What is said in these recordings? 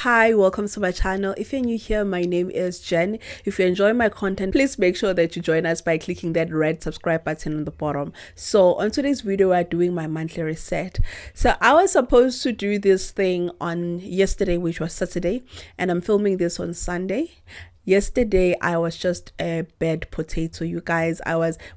Hi, welcome to my channel. If you're new here, my name is Jen. If you enjoy my content, please make sure that you join us by clicking that red subscribe button on the bottom. So on today's video, we're doing my monthly reset. So I was supposed to do this thing on yesterday, which was Saturday, and I'm filming this on Sunday. Yesterday I was just a bed potato, you guys.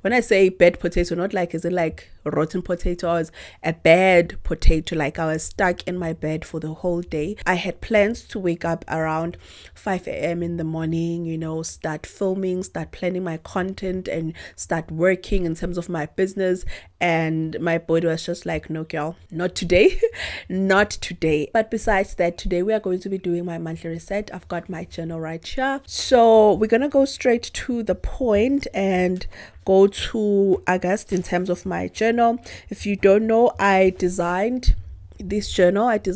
When I say bed potato, not like is it like rotten potato, I was a bad potato. Like I was stuck in my bed for the whole day. I had plans to wake up around 5 a.m. in the morning, start filming, start planning my content, and start working in terms of my business. And my body was just like, no girl, not today. Not today. But besides that, today we are going to be doing my monthly reset. I've got my journal right here, so we're gonna go straight to the point and go to August in terms of my journal. If you don't know, I designed this journal and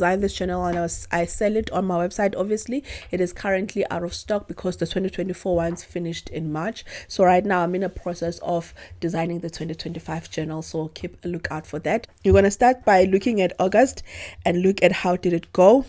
I sell it on my website. Obviously it is currently out of stock because the 2024 ones finished in March. So right now I'm in a process of designing the 2025 journal, so keep a lookout for that. You're going to start by looking at August and look at how did it go.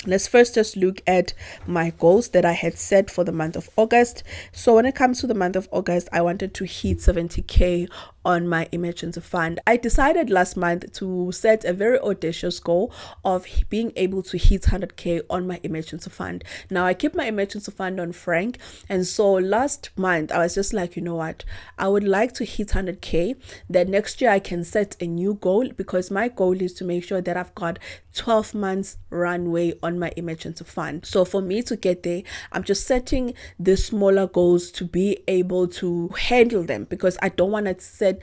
Let's first just look at my goals that I had set for the month of August. So when it comes to the month of August, I wanted to hit 70k on my emergency fund. I decided last month to set a very audacious goal of being able to hit 100k on my emergency fund. Now I keep my emergency fund on frank, and so last month I was just like, you know what, I would like to hit 100k. Then next year I can set a new goal, because my goal is to make sure that I've got 12 months runway on my emergency fund. So for me to get there, I'm just setting the smaller goals to be able to handle them, because I don't want to set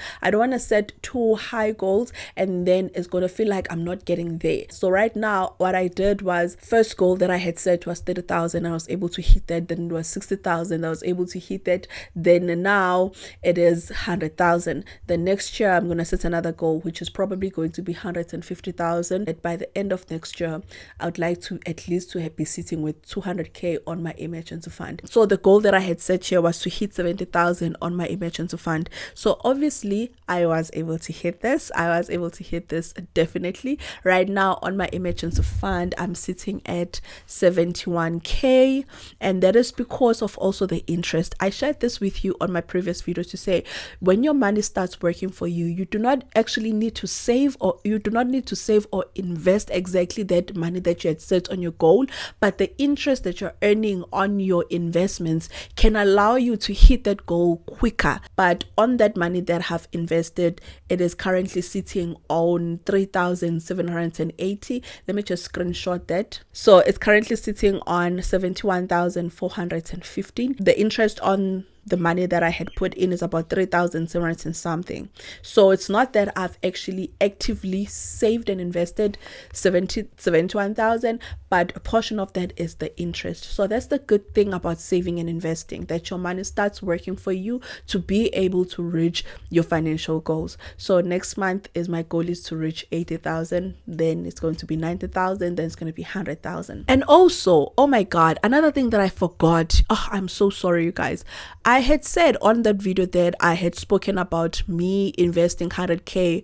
too high goals and then it's going to feel like I'm not getting there. So right now what I did was, first goal that I had set was 30,000. I was able to hit that. Then it was 60,000. I was able to hit that. Then now it is 100,000. The next year I'm going to set another goal, which is probably going to be 150,000. And by the end of next year, I would like to at least to be sitting with 200k on my emergency fund. So the goal that I had set here was to hit 70,000 on my emergency fund. So obviously I was able to hit this. Definitely. Right now on my emergency fund, I'm sitting at 71k, and that is because of also the interest. I shared this with you on my previous video to say, when your money starts working for you, you do not actually need to save, or invest exactly that money that you had set on your goal, but the interest that you're earning on your investments can allow you to hit that goal quicker. But on that money that I have invested, it is currently sitting on 3,780. Let me just screenshot that. So it's currently sitting on 71,415. The interest on the money that I had put in is about 3,700 and something. So it's not that I've actually actively saved and invested 71,000, but a portion of that is the interest. So that's the good thing about saving and investing, that your money starts working for you to be able to reach your financial goals. So next month my goal is to reach 80,000, then it's going to be 90,000, then it's going to be 100,000. And also, oh my god, another thing that I forgot, I'm so sorry you guys. I had said on that video that I had spoken about me investing 100k.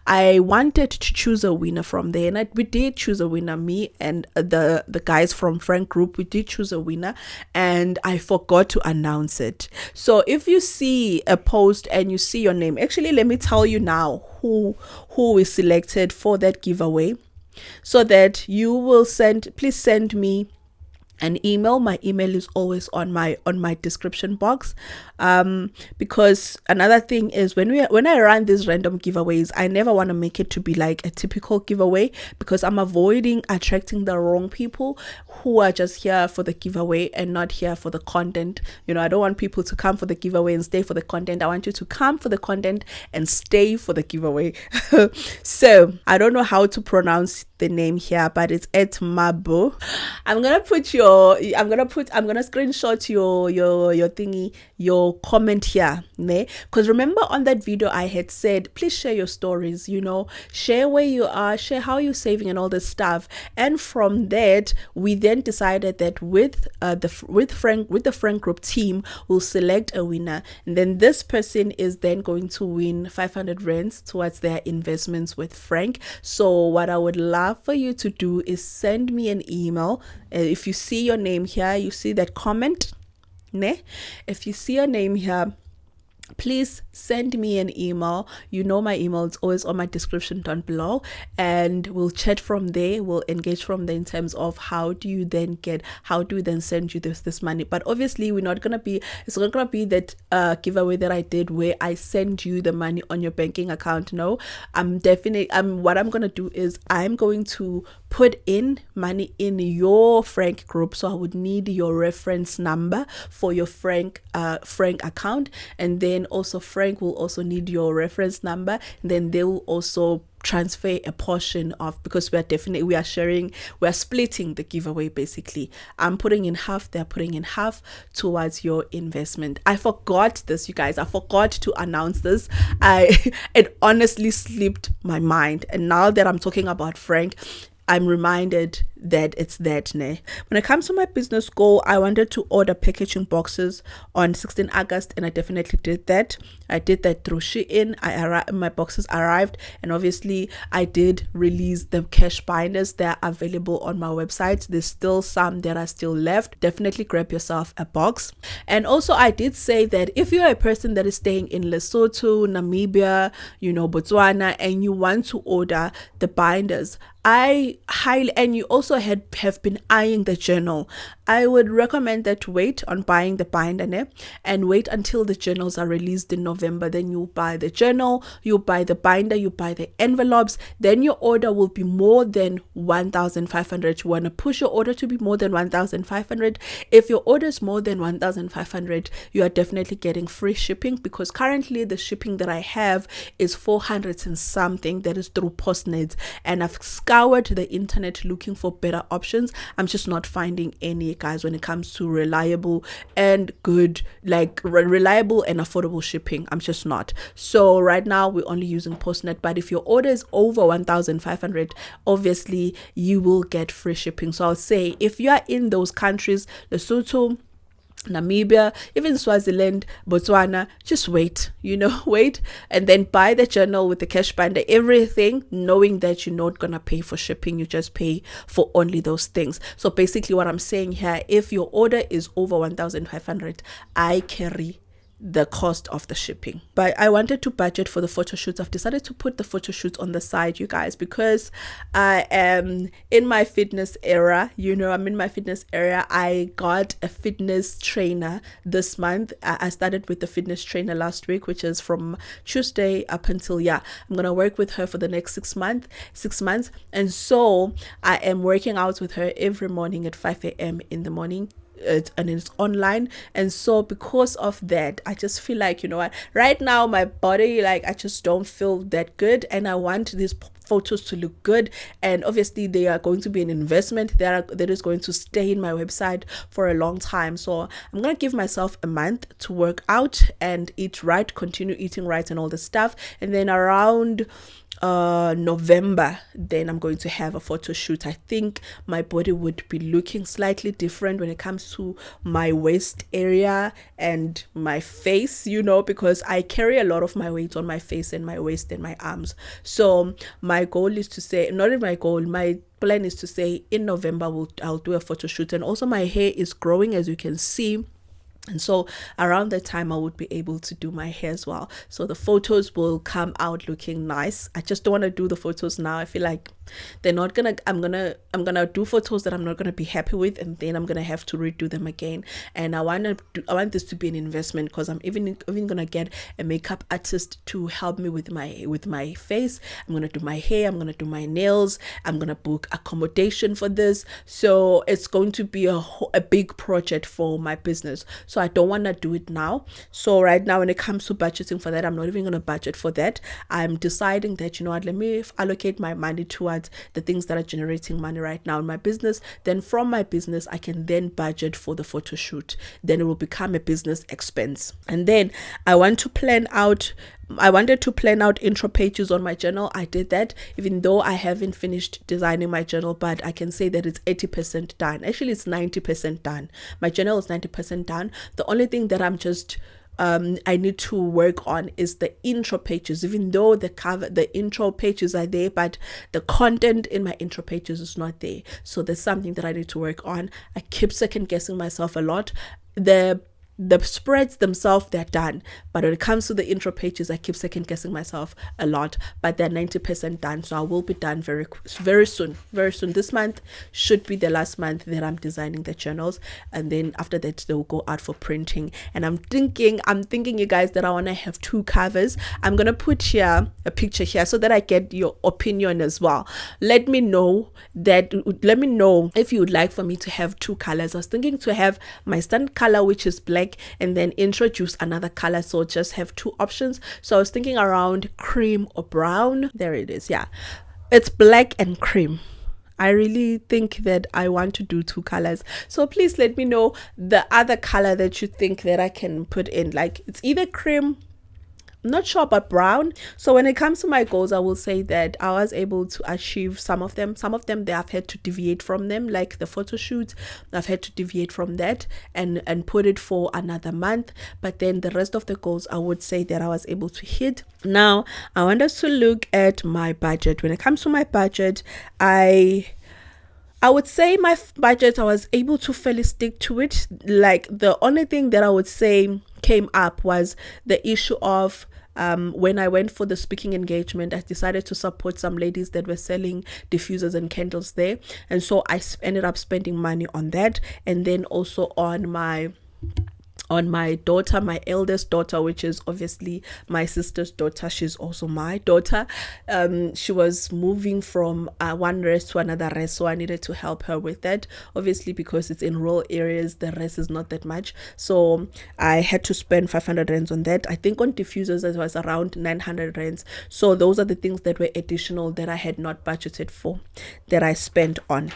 I wanted to choose a winner from there, and we did choose a winner. Me and the guys from Frank Group, we did choose a winner, and I forgot to announce it. So if you see a post and you see your name, actually let me tell you now who is selected for that giveaway, so that you will please send me an email. My email is always on my description box, because another thing is, when I run these random giveaways, I never want to make it to be like a typical giveaway, because I'm avoiding attracting the wrong people who are just here for the giveaway and not here for the content. I don't want people to come for the giveaway and stay for the content. I want you to come for the content and stay for the giveaway. So I don't know how to pronounce the name here, but it's at Mabo. I'm gonna put your So I'm gonna screenshot your thingy, your comment here, ne? Because remember on that video I had said, please share your stories, share where you are, share how you're saving and all this stuff. And from that, we then decided that with the Frank Group team, we'll select a winner, and then this person is then going to win 500 rands towards their investments with Frank. So what I would love for you to do is send me an email. If you see your name here, you see that comment, ne? If you see your name here, please send me an email. My email is always on my description down below, and we'll chat from there. We'll engage from there in terms of how do we then send you this money. But obviously it's not gonna be that giveaway that I did where I send you the money on your banking account. No, what I'm gonna do is I'm going to put in money in your Frank group. So I would need your reference number for your Frank account, and then also Frank will also need your reference number, and then they will also transfer a portion of, because we are splitting the giveaway. Basically, I'm putting in half, they're putting in half towards your investment. I forgot this, you guys. I forgot to announce this. It honestly slipped my mind, and now that I'm talking about Frank, I'm reminded that it's that, ne? When it comes to my business goal, I wanted to order packaging boxes on 16 August, and I definitely did that. I did that through Shein. My boxes arrived, and obviously I did release the cash binders. They're available on my website. There's still some that are still left. Definitely grab yourself a box. And also I did say that if you're a person that is staying in Lesotho, Namibia, Botswana, and you want to order the binders, and you also have been eyeing the journal, I would recommend that you wait on buying the binder, and wait until the journals are released in November. Then you buy the journal, you buy the binder, you buy the envelopes. Then your order will be more than 1,500. You want to push your order to be more than 1,500. If your order is more than 1,500, you are definitely getting free shipping, because currently the shipping that I have is 400 and something. That is through Postnets, and I've scoured the internet looking for better options. I'm just not finding any, guys, when it comes to reliable and good, reliable and affordable shipping. I'm just not. So right now we're only using Postnet, but if your order is over 1,500, obviously you will get free shipping. So I'll say, if you are in those countries, Lesotho, Namibia, even Swaziland, Botswana, just wait, wait, and then buy the journal with the cash binder, everything, knowing that you're not gonna pay for shipping. You just pay for only those things. So basically what I'm saying here, if your order is over 1,500, I carry the cost of the shipping. But I wanted to budget for the photo shoots. I've decided to put the photo shoots on the side, you guys, because I am in my fitness era. I'm in my fitness era. I got a fitness trainer this month. I started with the fitness trainer last week, which is from Tuesday up until, I'm gonna work with her for the next 6 months. And so I am working out with her every morning at 5 a.m. in the morning. And it's online, and so because of that, I just feel like, right now my body, I just don't feel that good, and I want these photos to look good. And obviously they are going to be an investment that is going to stay in my website for a long time. So I'm gonna give myself a month to work out and eat right, continue eating right and all this stuff, and then around November, then I'm going to have a photo shoot. I think my body would be looking slightly different when it comes to my waist area and my face, because I carry a lot of my weight on my face and my waist and my arms. So my goal is to say, not my goal, my plan is to say in November I'll do a photo shoot. And also my hair is growing, as you can see, and so around that time I would be able to do my hair as well. So the photos will come out looking nice. I just don't want to do the photos now. I feel like they're not gonna, I'm gonna do photos that I'm not gonna be happy with, and then I'm gonna have to redo them again. And I want this to be an investment, because I'm even gonna get a makeup artist to help me with my face. I'm gonna do my hair, I'm gonna do my nails, I'm gonna book accommodation for this. So it's going to be a big project for my business. So I don't want to do it now. So right now, when it comes to budgeting for that, I'm not even going to budget for that. I'm deciding that, let me allocate my money towards at the things that are generating money right now in my business. Then from my business, I can then budget for the photo shoot. Then it will become a business expense. And then I wanted to plan out intro pages on my journal. I did that, even though I haven't finished designing my journal, but I can say that it's 80% done. Actually, it's 90% done. My journal is 90% done. The only thing that I need to work on is the intro pages, even though the intro pages are there, but the content in my intro pages is not there. So there's something that I need to work on. I keep second guessing myself a lot. The spreads themselves, they're done, but when it comes to the intro pages, I keep second guessing myself a lot, but they're 90% done. So I will be done very soon. This month should be the last month that I'm designing the journals, and then after that they will go out for printing. And I'm thinking you guys, that I want to have 2 covers. I'm gonna put here a picture here so that I get your opinion as well. Let me know if you would like for me to have 2 colors. I was thinking to have my standard color, which is black, and then introduce another color, so just have 2 options. So I was thinking around cream or brown. There it is. Yeah, it's black and cream. I really think that I want to do 2 colors, so please let me know the other color that you think that I can put in. Like, it's either cream, I'm not sure about brown. So when it comes to my goals, I will say that I was able to achieve some of them. Some of them, they have had to deviate from them, like the photo shoot. I've had to deviate from that and put it for another month. But then the rest of the goals, I would say that I was able to hit. Now, I want us to look at my budget. When it comes to my budget, I would say my budget, I was able to fairly stick to it. Like, the only thing that I would say came up was the issue of when I went for the speaking engagement, I decided to support some ladies that were selling diffusers and candles there. And so I ended up spending money on that. And then also on my daughter, my eldest daughter, which is obviously my sister's daughter. She's also my daughter. She was moving from one rest to another rest, so I needed to help her with that. Obviously, because it's in rural areas, the rest is not that much. So I had to spend 500 rands on that. I think on diffusers it was around 900 rands. So those are the things that were additional that I had not budgeted for, that I spent on.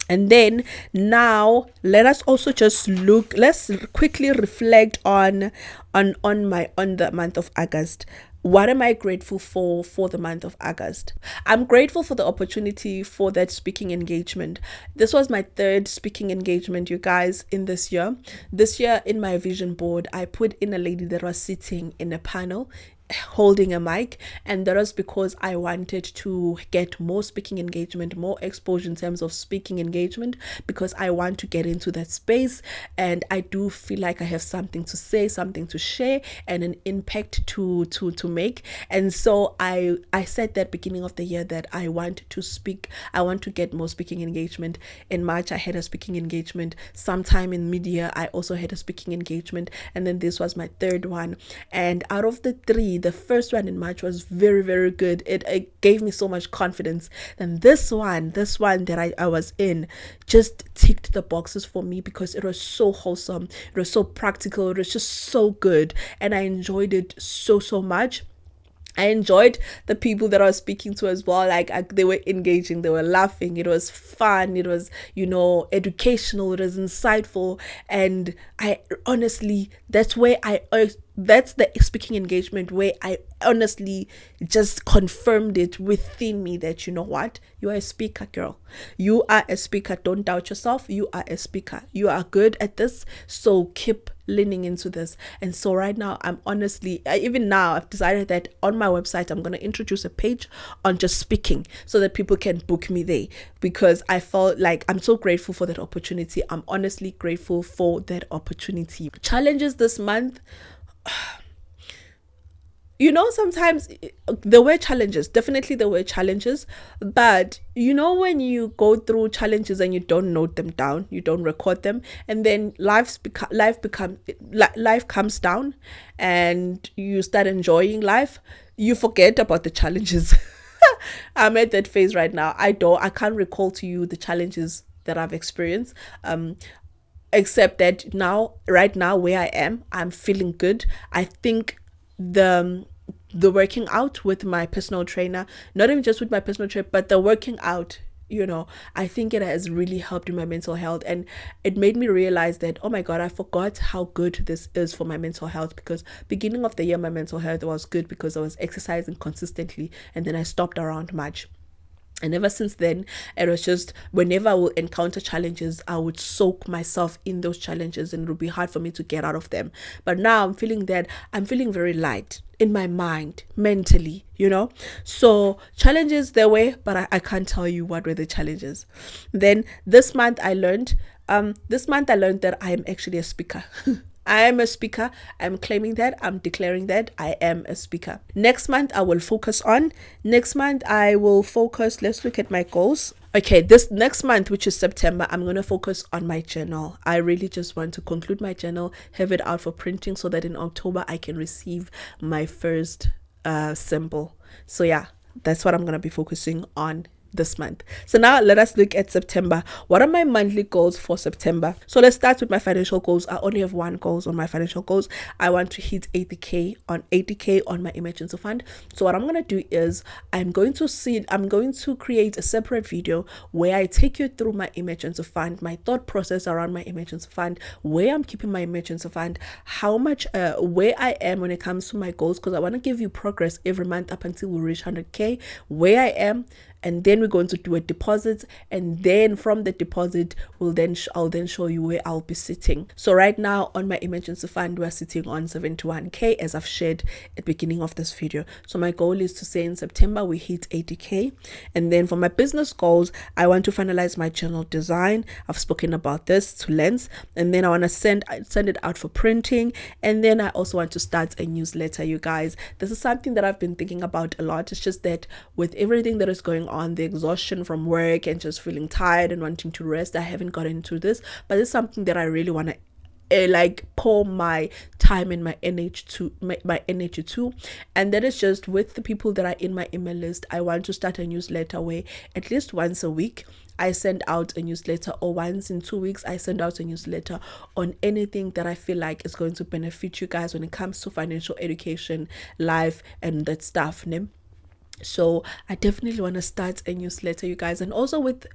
And then now let us also just let's quickly reflect on the month of August. What am I grateful for the month of August? I'm grateful for the opportunity for that speaking engagement. This was my 3rd speaking engagement, you guys, in this year. This year in my vision board, I put in a lady that was sitting in a panel holding a mic, and that was because I wanted to get more speaking engagement, more exposure in terms of speaking engagement, because I want to get into that space, and I do feel like I have something to say, something to share, and an impact to make. And so I said that beginning of the year that I want to speak, I want to get more speaking engagement. In March I had a speaking engagement. Sometime in mid-year I also had a speaking engagement, and then this was my 3rd one. And out of the 3, the first one in March was very, very good. It gave me so much confidence. And this one that I was in just ticked the boxes for me, because it was so wholesome, it was so practical, it was just so good, and I enjoyed it so much. I enjoyed the people that I was speaking to as well. Like, they were engaging, they were laughing, it was fun, it was, educational, it was insightful. And I honestly, that's the speaking engagement where I honestly just confirmed it within me that, you know what, you are a speaker, girl. You are a speaker. Don't doubt yourself. You are a speaker. You are good at this. So keep leaning into this. And so right now, even now, I've decided that on my website, I'm going to introduce a page on just speaking so that people can book me there, because I felt like I'm so grateful for that opportunity. I'm honestly grateful for that opportunity. Challenges this month. Sometimes there were challenges, definitely there were challenges, but when you go through challenges and you don't note them down, you don't record them, and then life comes down and you start enjoying life, you forget about the challenges. I'm at that phase right now. I can't recall to you the challenges that I've experienced, except that right now where I am, I'm feeling good. I think the working out with my personal trainer, not even just with my personal trainer, but the working out, I think it has really helped in my mental health, and it made me realize that, oh my god, I forgot how good this is for my mental health, because beginning of the year my mental health was good because I was exercising consistently, and then I stopped around much. And ever since then, it was just whenever I would encounter challenges, I would soak myself in those challenges, and it would be hard for me to get out of them. But now I'm feeling very light in my mind, mentally, So challenges their way, but I can't tell you what were the challenges. Then this month I learned that I am actually a speaker. I am a speaker. I'm claiming that. I'm declaring that I am a speaker. Next month, I will focus, let's look at my goals. Okay, this next month, which is September, I'm going to focus on my journal. I really just want to conclude my journal, have it out for printing so that in October I can receive my first symbol. So yeah, that's what I'm going to be focusing on this month. So now let us look at September. What are my monthly goals for September? So let's start with my financial goals. I only have one goals on my financial goals. I want to hit 80k on my emergency fund. So what I'm going to do is I'm going to create a separate video where I take you through my emergency fund, my thought process around my emergency fund, where I'm keeping my emergency fund, how much where I am when it comes to my goals, because I want to give you progress every month up until we reach 100k, where I am. And then we're going to do a deposit, and then from the deposit I'll then show you where I'll be sitting. So right now on my emergency fund we're sitting on 71k, as I've shared at the beginning of this video. So my goal is to say in September we hit 80k. And then for my business goals, I want to finalize my journal design. I've spoken about this to Lens, and then I want to send it out for printing. And then I also want to start a newsletter. You guys, this is something that I've been thinking about a lot. It's just that with everything that is going on, the exhaustion from work and just feeling tired and wanting to rest, I haven't gotten into this, but it's something that I really want to pour my time and my energy to, and that is just with the people that are in my email list. I want to start a newsletter where at least once a week I send out a newsletter, or once in 2 weeks I send out a newsletter on anything that I feel like is going to benefit you guys when it comes to financial education, life, and that stuff. So I definitely want to start a newsletter, you guys. And also with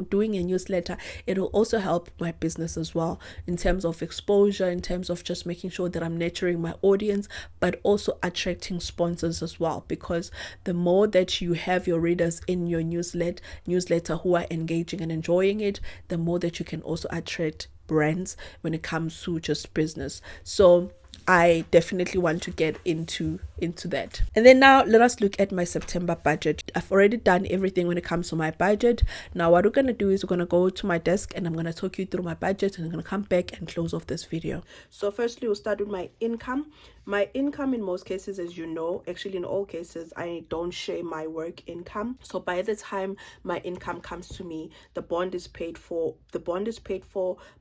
doing a newsletter, it will also help my business as well, in terms of exposure, in terms of just making sure that I'm nurturing my audience, but also attracting sponsors as well, because the more that you have your readers in your newsletter who are engaging and enjoying it, the more that you can also attract brands when it comes to just business. So I definitely want to get into that. And then now let us look at my September budget. I've already done everything when it comes to my budget. Now what we're going to do is we're going to go to my desk, and I'm going to talk you through my budget, and I'm going to come back and close off this video. So firstly, we'll start with my income. My income in most cases, as you know, actually in all cases, I don't share my work income. So by the time my income comes to me, the bond is paid for,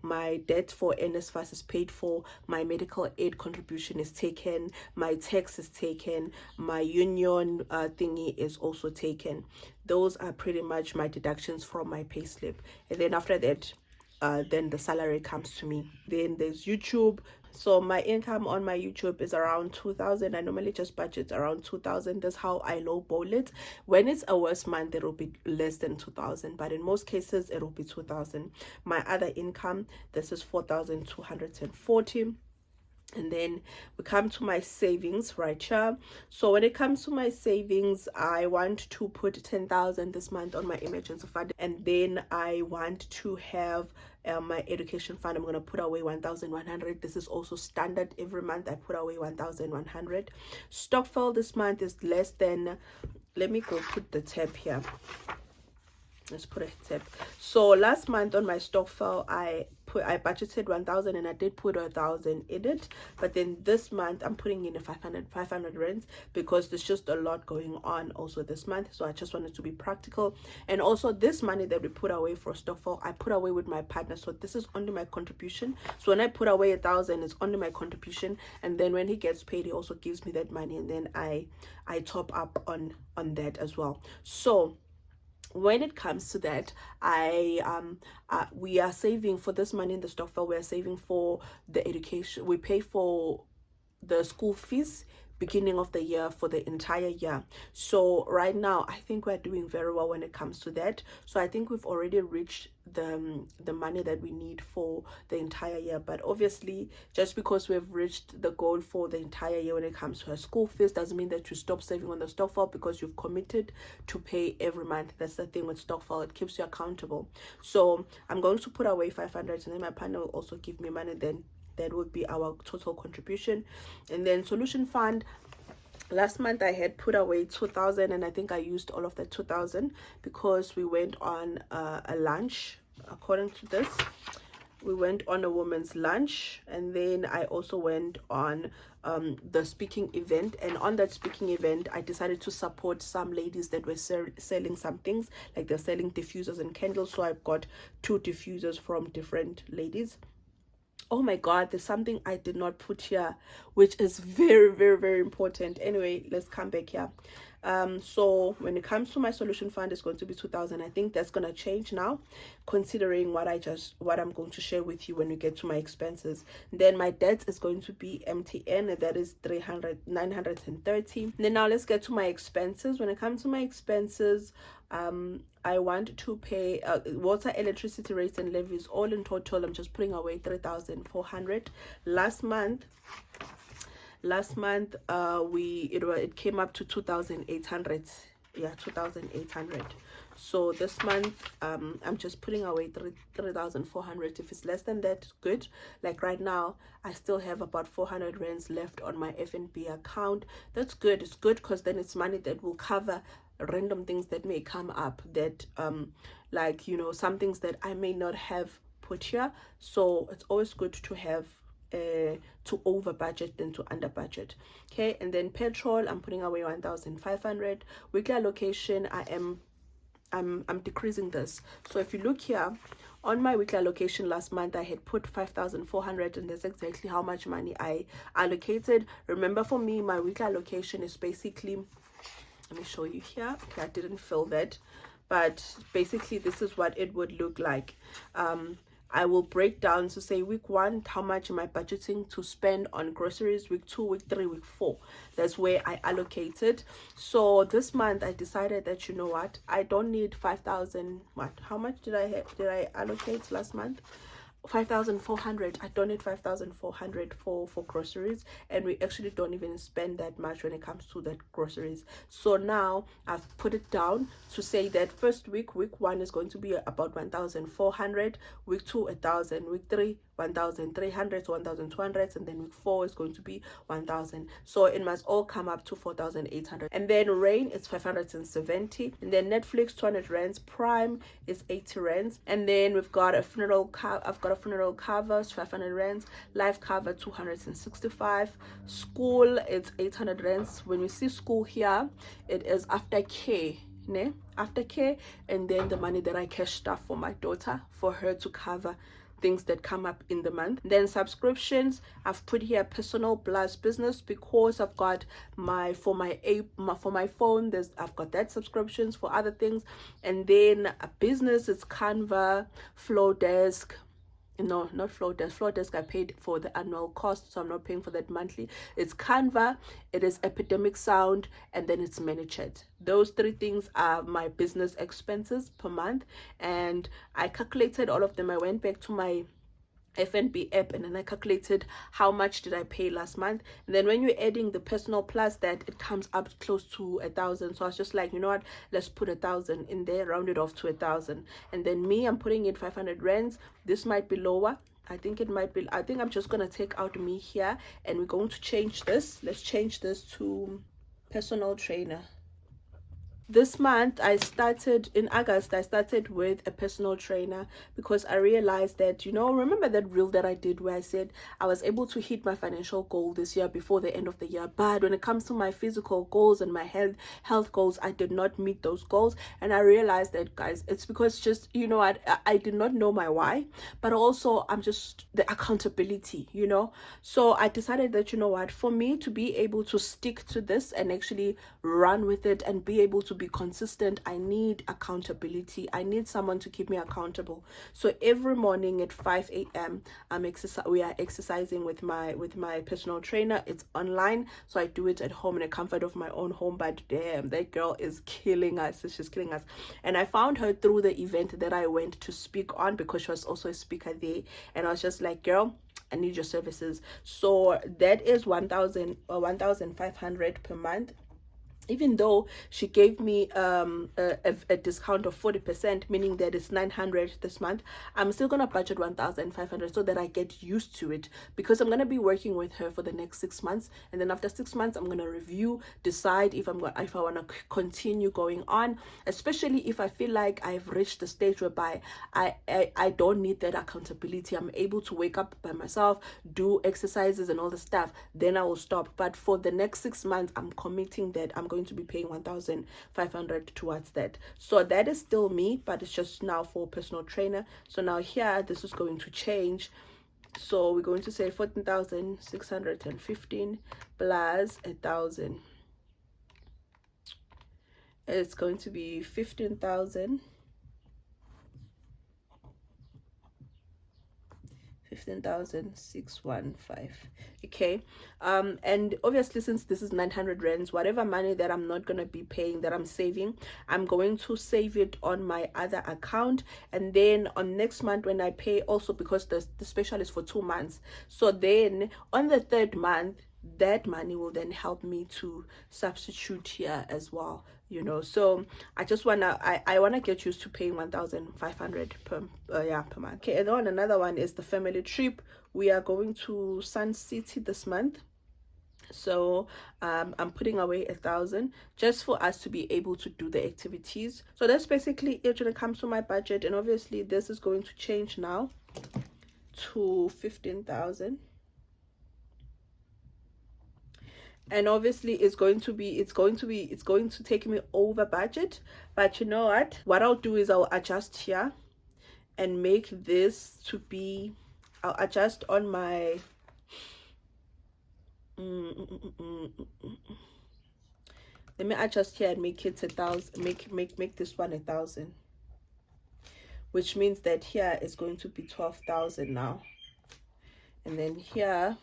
my debt for NSFAS is paid for, my medical aid contribution is taken, my tax is taken, my union thingy is also taken. Those are pretty much my deductions from my payslip. And then after that, then the salary comes to me. Then there's YouTube. So my income on my YouTube is around 2,000. I normally just budget around 2,000. That's how I lowball it. When it's a worse month, it will be less than 2,000, but in most cases it will be 2,000. My other income, this is 4,240. And then we come to my savings right here. So when it comes to my savings, I want to put 10,000 this month on my emergency fund, and then I want to have my education fund. I'm going to put away 1,100. This is also standard. Every month I put away 1,100. Stockfile this month is less than, let me go put the tab here. Let's put a tab. So last month on my stock file, I budgeted 1,000, and I did put 1,000 in it. But then this month I'm putting in a 500 rands, because there's just a lot going on also this month. So I just wanted to be practical. And also this money that we put away for stock file, I put away with my partner. So this is only my contribution. So when I put away 1,000, it's only my contribution. And then when he gets paid, he also gives me that money, and then I top up on that as well. So when it comes to that, we are saving for this money in the stock file. We are saving for the education. We pay for the school fees beginning of the year for the entire year. So right now I think we're doing very well when it comes to that. So I think we've already reached the money that we need for the entire year. But obviously, just because we've reached the goal for the entire year when it comes to our school fees doesn't mean that you stop saving on the stokvel, because you've committed to pay every month. That's the thing with stokvel, it keeps you accountable. So I'm going to put away 500, and then my partner will also give me money. Then that would be our total contribution. And then solution fund, last month I had put away 2,000, and I think I used all of that 2,000 because we went on a lunch. According to this, we went on a women's lunch, and then I also went on the speaking event. And on that speaking event, I decided to support some ladies that were selling some things, like they're selling diffusers and candles. So I've got 2 diffusers from different ladies. Oh my god, there's something I did not put here, which is very, very, very important. Anyway, let's come back here. So when it comes to my solution fund, it's going to be 2,000. I think that's going to change now, considering what I'm going to share with you when we get to my expenses. Then my debt is going to be MTN, that is 930. Then now let's get to my expenses. When it comes to my expenses, I want to pay water, electricity rates and levies. All in total, I'm just putting away 3,400. Last month it came up to 2,800. Yeah, 2,800. So this month I'm just putting away 3,400. If it's less than that, good. Like right now I still have about 400 rands left on my FNB account. That's good. It's good because then it's money that will cover random things that may come up, that like, you know, some things that I may not have put here. So it's always good to have to over budget than to under budget. Okay, and then petrol, I'm putting away 1,500. Weekly allocation, I'm decreasing this. So if you look here on my weekly allocation, last month I had put 5,400, and that's exactly how much money I allocated. Remember, for me, my weekly allocation is basically, let me show you here. Okay, I didn't fill that, but basically this is what it would look like. I will break down to say week 1, how much am I budgeting to spend on groceries, week 2, week 3, week 4. That's where I allocated. So this month I decided that, you know what, I don't need 5,000. What, how much did I allocate last month? 5,400. I don't need 5,400 for groceries, and we actually don't even spend that much when it comes to that groceries. So now I've put it down to say that first week 1 is going to be about 1,400, week 2 1,000, week 3 1,300 to 1,200, and then week 4 is going to be 1,000. So it must all come up to 4,800. And then rain is 570, and then Netflix 200 rands, Prime is 80 rands, and then we've got a funeral I've got a funeral cover, 500 rands, life cover 265, school it's 800 rands. When you see school here, it is aftercare, aftercare, and then the money that I cashed up for my daughter, for her to cover things that come up in the month. Then subscriptions, I've put here personal plus business, because I've got for my phone, I've got that subscriptions for other things. And then a business is Canva, Flowdesk. No, not Flowdesk. Flowdesk I paid for the annual cost, so I'm not paying for that monthly. It's Canva, it is Epidemic Sound, and then it's ManyChat. Those 3 things are my business expenses per month, and I calculated all of them. I went back to my FNB app, and then I calculated how much did I pay last month. And then when you're adding the personal plus that, it comes up close to 1,000. So I was just like, you know what, let's put 1,000 in there, round it off to 1,000. And then me, I'm putting in 500 rands. This might be lower. I think it might be. I think I'm just gonna take out me here, and we're going to change this. Let's change this to personal trainer. This month in August I started with a personal trainer, because I realized that, you know, remember that reel that I did where I said I was able to hit my financial goal this year before the end of the year, but when it comes to my physical goals and my health goals, I did not meet those goals. And I realized that, guys, it's because, just, you know, I did not know my why, but also I'm just the accountability, you know. So I decided that, you know what, for me to be able to stick to this and actually run with it and be able to be consistent, I need accountability. I need someone to keep me accountable. So every morning at 5 a.m. we are exercising with my personal trainer. It's online, so I do it at home in the comfort of my own home. But damn, that girl is killing us. She's killing us. And I found her through the event that I went to speak on, because she was also a speaker there. And I was just like, girl, I need your services. So that is 1,000 or 1,500 per month. Even though she gave me a discount of 40%, meaning that it's 900 this month, I'm still gonna budget 1,500 so that I get used to it, because I'm gonna be working with her for the next 6 months, and then after 6 months I'm gonna review, decide if I want to continue going on, especially if I feel like I've reached the stage whereby I don't need that accountability. I'm able to wake up by myself, do exercises and all the stuff. Then I will stop. But for the next 6 months, I'm committing that I'm going to be paying 1,500 towards that. So that is still me, but it's just now for personal trainer. So now here, this is going to change. So we're going to say 14,615 plus 1,000. It's going to be 15,000. 15,615. Okay. And obviously, since this is 900 rands, whatever money that I'm not gonna be paying, that I'm saving, I'm going to save it on my other account. And then on next month when I pay, also because the special is for 2 months, so then on the 3rd month, that money will then help me to substitute here as well, you know. So I just wanna I wanna get used to paying 1,500 per month. Okay. And then another one is the family trip. We are going to Sun City this month, so I'm putting away 1,000 just for us to be able to do the activities. So that's basically it when it comes to my budget. And obviously this is going to change now to 15,000. And obviously it's going to take me over budget. But you know what I'll do is I'll adjust here and make this to be, I'll adjust on my let me adjust here and make it 1,000. Make this one 1,000, which means that here is going to be 12,000 now, and then here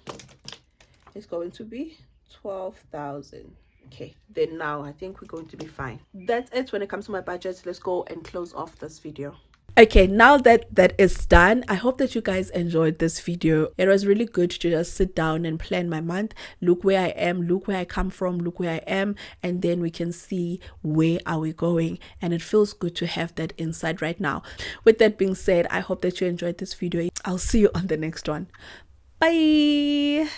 is going to be 12,000. Okay, then now I think we're going to be fine. That's it when it comes to my budget. Let's go and close off this video. Okay, now that is done, I hope that you guys enjoyed this video. It was really good to just sit down and plan my month, look where I am, look where I come from, look where I am, and then we can see where are we going. And it feels good to have that insight right now. With that being said, I hope that you enjoyed this video. I'll see you on the next one. Bye.